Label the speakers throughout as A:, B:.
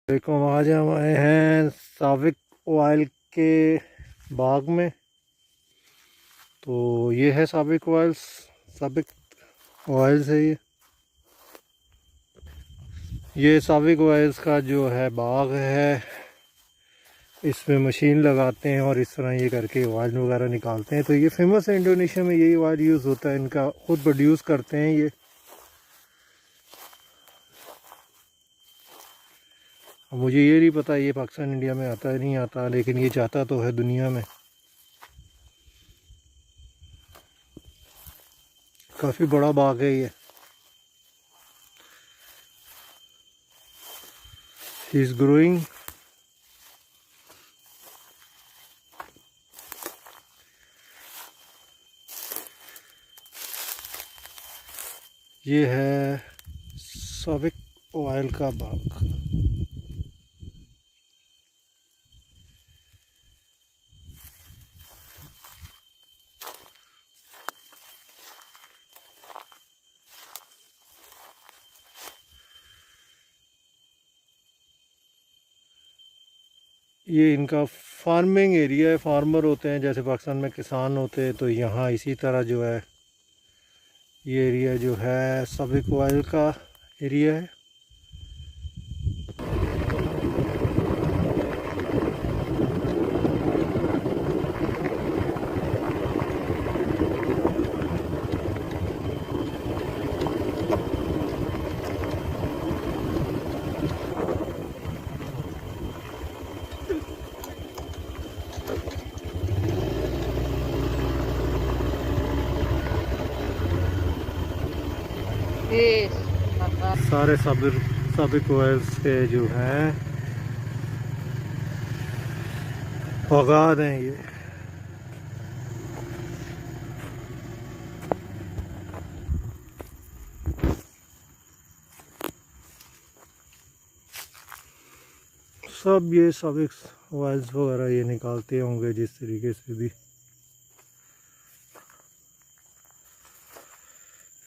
A: देखो आज हम आए हैं साबिक ऑयल के बाग में। तो ये है साबिक ऑयल्स है। ये साबिक ऑयल्स का जो है बाग है। इसमें मशीन लगाते हैं और इस तरह ये करके ऑयल वगैरह निकालते हैं। तो ये फेमस है, इंडोनेशिया में यही ऑयल यूज़ होता है। इनका खुद प्रोड्यूस करते हैं ये। मुझे ये नहीं पता ये पाकिस्तान इंडिया में आता है नहीं आता, लेकिन ये जाता तो है दुनिया में। काफ़ी बड़ा बाग है ये। He is growing. ये है साबिक ऑयल का बाग। ये इनका फार्मिंग एरिया है। फार्मर होते हैं जैसे पाकिस्तान में किसान होते हैं, तो यहाँ इसी तरह जो है ये एरिया जो है साबिक ऑयल का एरिया है। सारे साबिक ऑयल्स के जो हैं औगात हैं ये। सब ये साबिक ऑयल्स वगैरह ये निकालते होंगे जिस तरीके से भी।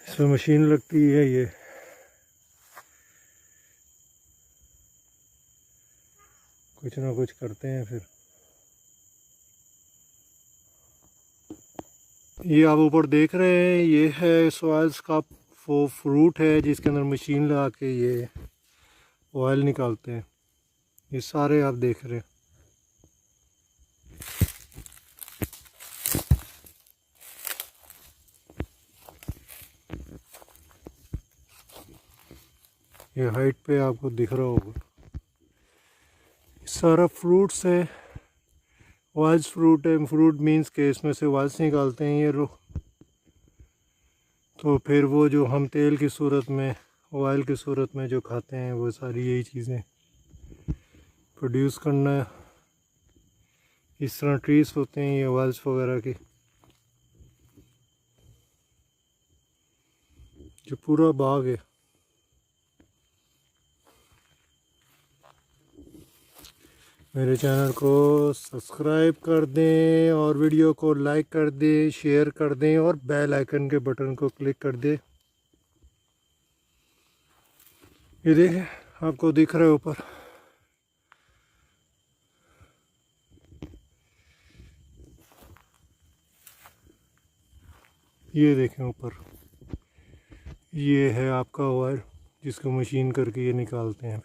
A: इसमें मशीन लगती है ये। कुछ ना कुछ करते हैं फिर। ये आप ऊपर देख रहे हैं ये है ऑयल्स का वो फ्रूट है जिसके अंदर मशीन लगा के ये ऑयल निकालते हैं। ये सारे आप देख रहे हैं। ये हाइट पे आपको दिख रहा होगा सारा फ्रूट्स है। ऑयल्स फ्रूट है। फ्रूट मीन्स के इसमें से ऑयल्स निकालते हैं ये लोग। तो फिर वो जो हम तेल की सूरत में ऑयल की सूरत में जो खाते हैं वो सारी यही चीज़ें प्रोड्यूस करना है। इस तरह ट्रीज होते हैं ये ऑयल्स वगैरह की। जो पूरा बाग है। मेरे चैनल को सब्सक्राइब कर दें और वीडियो को लाइक कर दें, शेयर कर दें और बेल आइकन के बटन को क्लिक कर दें। ये देखें आपको दिख रहा है ऊपर। ये देखें ऊपर ये है आपका ऑयल जिसको मशीन करके ये निकालते हैं।